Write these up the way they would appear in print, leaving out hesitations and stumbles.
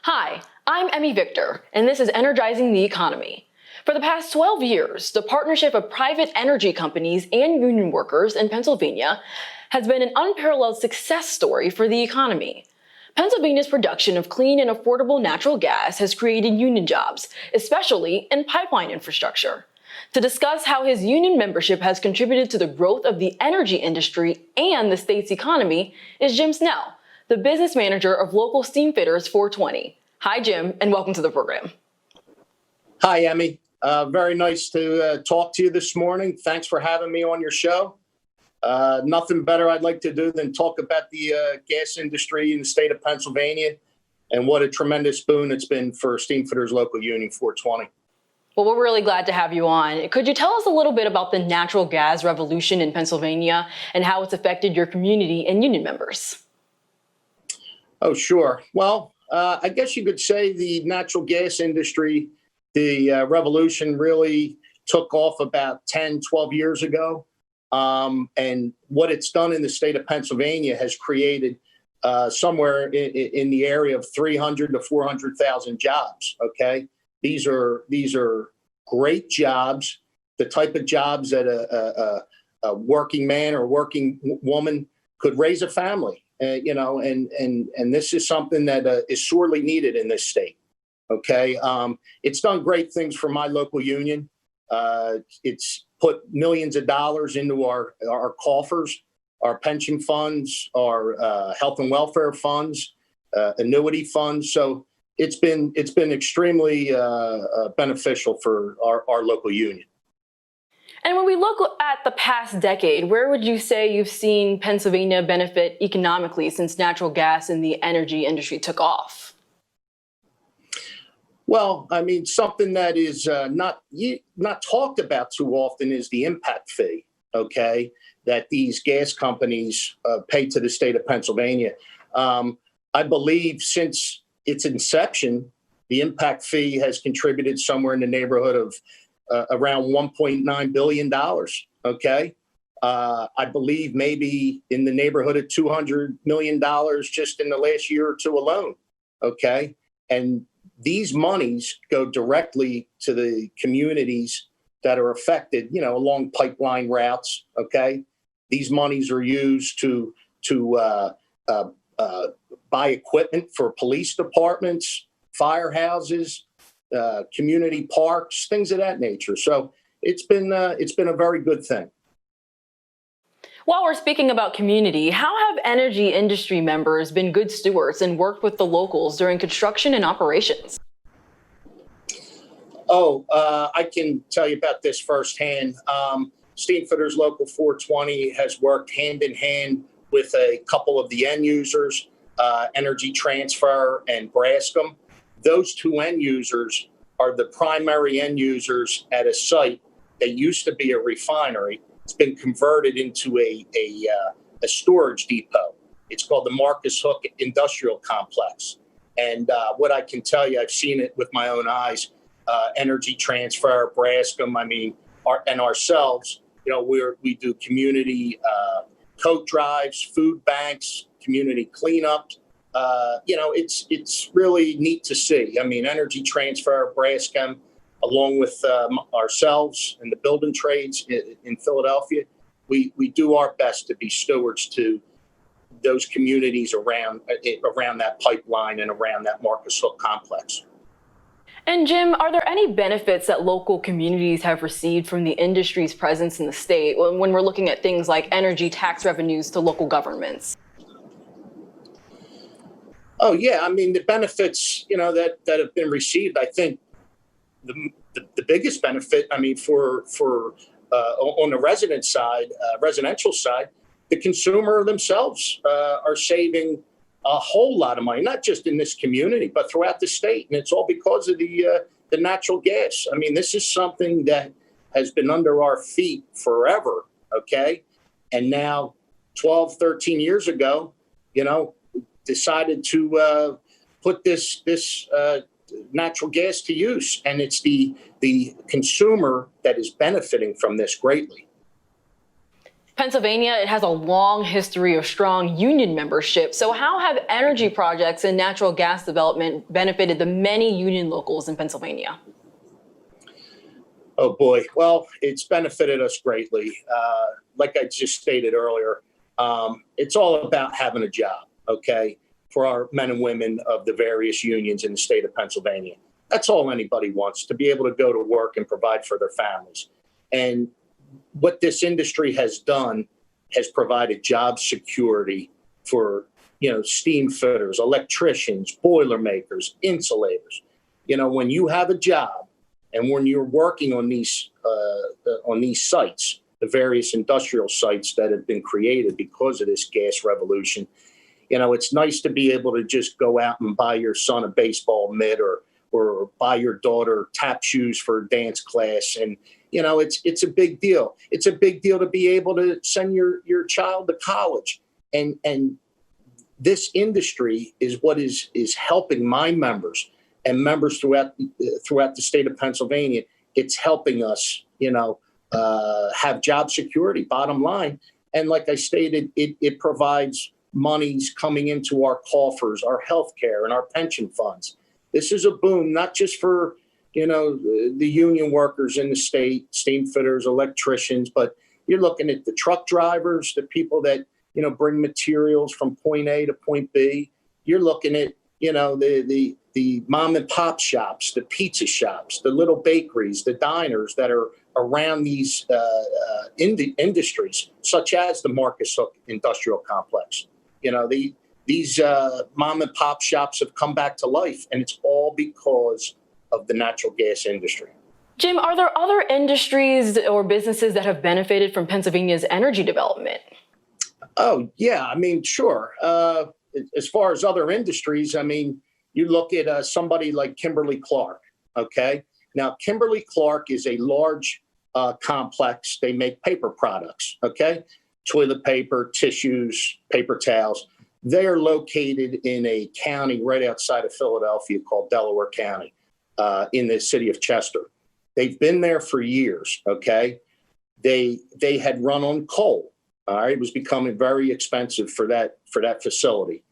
Hi, I'm Emmy Victor, and this is Energizing the Economy. For the past 12 years, the partnership of private energy companies and union workers in Pennsylvania has been an unparalleled success story for the economy. Pennsylvania's production of clean and affordable natural gas has created union jobs, especially in pipeline infrastructure. To discuss how his union membership has contributed to the growth of the energy industry and the state's economy is Jim Snell, the business manager of Local Steamfitters 420. Hi, Jim, and welcome to the program. Hi, Emmy. Very nice to talk to you this morning. Thanks for having me on your show. Nothing better I'd like to do than talk about the gas industry in the state of Pennsylvania and what a tremendous boon it's been for Steamfitters Local Union 420. Well, we're really glad to have you on. Could you tell us a little bit about the natural gas revolution in Pennsylvania and how it's affected your community and union members? Oh, sure. Well, I guess you could say the natural gas industry, the revolution really took off about 10, 12 years ago. And what it's done in the state of Pennsylvania has created somewhere in the area of 300 to 400,000 jobs. Okay. These are great jobs, the type of jobs that a working man or working woman could raise a family. And this is something that is sorely needed in this state. Okay, it's done great things for my local union. It's put millions of dollars into our coffers, our pension funds, our health and welfare funds, annuity funds. So it's been extremely beneficial for our local union. And when we look at the past decade, where would you say you've seen Pennsylvania benefit economically since natural gas in the energy industry took off? Well, I mean, something that is not talked about too often is the impact fee, okay, that these gas companies pay to the state of Pennsylvania. I believe since its inception, the impact fee has contributed somewhere in the neighborhood of around $1.9 billion. Okay. I believe maybe in the neighborhood of $200 million just in the last year or two alone. Okay. And these monies go directly to the communities that are affected, along pipeline routes. Okay. These monies are used to buy equipment for police departments, firehouses, community parks, things of that nature. So it's been a very good thing. While we're speaking about community, how have energy industry members been good stewards and worked with the locals during construction and operations? Oh, I can tell you about this firsthand. Steamfitters Local 420 has worked hand in hand with a couple of the end users, Energy Transfer and Brascom. Those two end users are the primary end users at a site that used to be a refinery. It's been converted into a storage depot. It's called the Marcus Hook Industrial Complex. And what I can tell you, I've seen it with my own eyes. Energy Transfer, Brascom, and ourselves, we do community coat drives, food banks, community cleanups. It's really neat to see. Energy Transfer, Brascom, along with ourselves and the building trades in Philadelphia, we do our best to be stewards to those communities around that pipeline and around that Marcus Hook complex. And Jim, are there any benefits that local communities have received from the industry's presence in the state when we're looking at things like energy tax revenues to local governments? Oh, yeah. The benefits, that have been received, I think the biggest benefit, for on the residential side, the consumer themselves are saving a whole lot of money, not just in this community, but throughout the state. And it's all because of the natural gas. This is something that has been under our feet forever. Okay. And now 12, 13 years ago, decided to put this natural gas to use. And it's the consumer that is benefiting from this greatly. Pennsylvania, it has a long history of strong union membership. So how have energy projects and natural gas development benefited the many union locals in Pennsylvania? Oh boy. Well, it's benefited us greatly. Like I just stated earlier, it's all about having a job, okay, for our men and women of the various unions in the state of Pennsylvania. That's all anybody wants, to be able to go to work and provide for their families. And what this industry has done has provided job security for, steam fitters, electricians, boiler makers, insulators. When you have a job and when you're working on these sites, the various industrial sites that have been created because of this gas revolution, it's nice to be able to just go out and buy your son a baseball mitt or buy your daughter tap shoes for dance class. And, it's a big deal. It's a big deal to be able to send your child to college. And this industry is what is helping my members and members throughout the state of Pennsylvania. It's helping us, have job security, bottom line. And like I stated, it provides monies coming into our coffers, our health care, and our pension funds. This is a boom, not just for, the union workers in the state, steam fitters, electricians, but you're looking at the truck drivers, the people that, bring materials from point A to point B. You're looking at, the mom and pop shops, the pizza shops, the little bakeries, the diners that are around these industries, such as the Marcus Hook Industrial Complex. These mom and pop shops have come back to life, and it's all because of the natural gas industry. Jim, are there other industries or businesses that have benefited from Pennsylvania's energy development? Oh, yeah. I mean, sure. As far as other industries, I mean, you look at somebody like Kimberly-Clark, okay? Now, Kimberly-Clark is a large complex. They make paper products, okay? Toilet paper, tissues, paper towels. They are located in a county right outside of Philadelphia called Delaware County, in the city of Chester. They've been there for years, okay? They had run on coal, all right? It was becoming very expensive for that facility.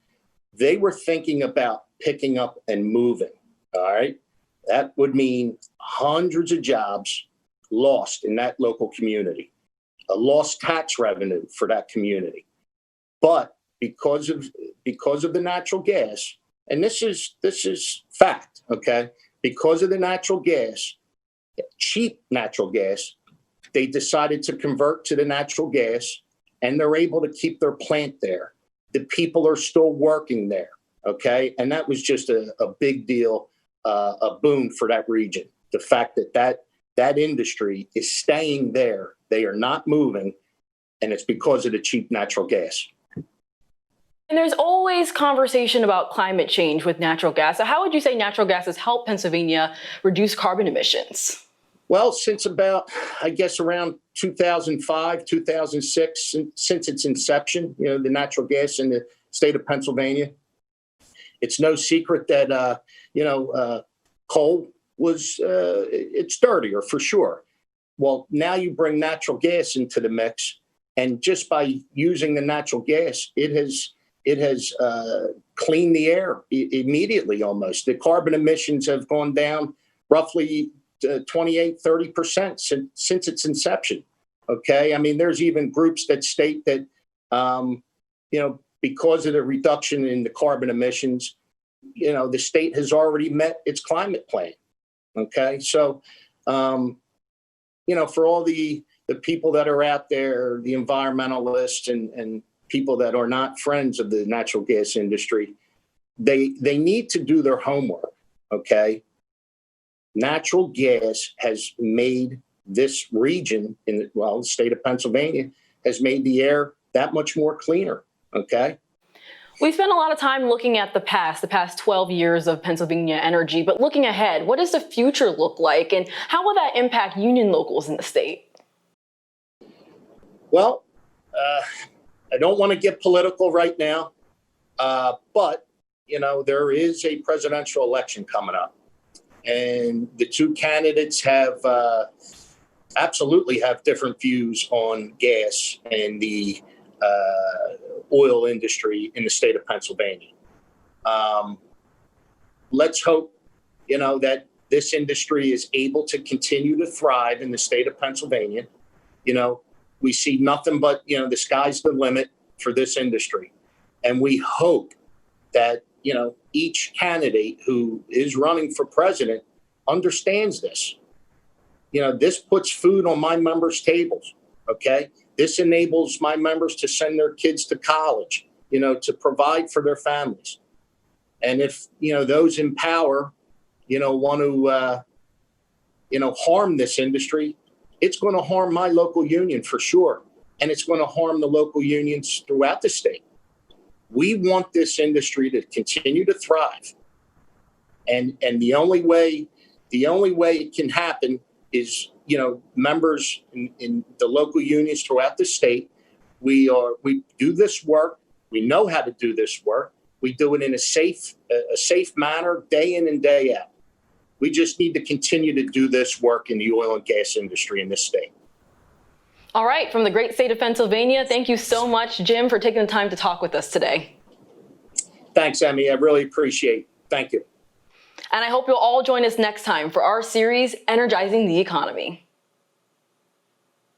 They were thinking about picking up and moving, all right? That would mean hundreds of jobs lost in that local community, a lost tax revenue for that community. But because of the natural gas, and this is fact, okay? Because of the natural gas, cheap natural gas, they decided to convert to the natural gas, and they're able to keep their plant there. The people are still working there, okay? And that was just a big deal, a boom for that region. The fact that industry is staying there, they are not moving, and it's because of the cheap natural gas. And there's always conversation about climate change with natural gas. So how would you say natural gas has helped Pennsylvania reduce carbon emissions? Well, since about, I guess, around 2005, 2006, since its inception, the natural gas in the state of Pennsylvania, it's no secret that, coal it's dirtier for sure. Well, now you bring natural gas into the mix, and just by using the natural gas, it has cleaned the air immediately almost. The carbon emissions have gone down roughly 28-30% since its inception. Okay. I mean, there's even groups that state that, because of the reduction in the carbon emissions, the state has already met its climate plan. Okay. So, for all the people that are out there, the environmentalists and people that are not friends of the natural gas industry, they need to do their homework. Okay. Natural gas has made this region the state of Pennsylvania has made the air that much more cleaner. Okay. We spent a lot of time looking at the past 12 years of Pennsylvania energy, but looking ahead, what does the future look like, and how will that impact union locals in the state? Well, I don't want to get political right now, but, there is a presidential election coming up. And the two candidates have absolutely have different views on gas and the oil industry in the state of Pennsylvania. Let's hope, that this industry is able to continue to thrive in the state of Pennsylvania. We see nothing but, the sky's the limit for this industry. And we hope that, each candidate who is running for president understands this. This puts food on my members' tables. Okay. This enables my members to send their kids to college, to provide for their families. And if, those in power, want to, harm this industry, it's going to harm my local union for sure. And it's going to harm the local unions throughout the state. We want this industry to continue to thrive. And the only way it can happen is, members in the local unions throughout the state. We do this work. We know how to do this work. We do it in a safe manner, day in and day out. We just need to continue to do this work in the oil and gas industry in this state. All right, from the great state of Pennsylvania, thank you so much, Jim, for taking the time to talk with us today. Thanks, Emmy. I really appreciate it. Thank you. And I hope you'll all join us next time for our series, Energizing the Economy.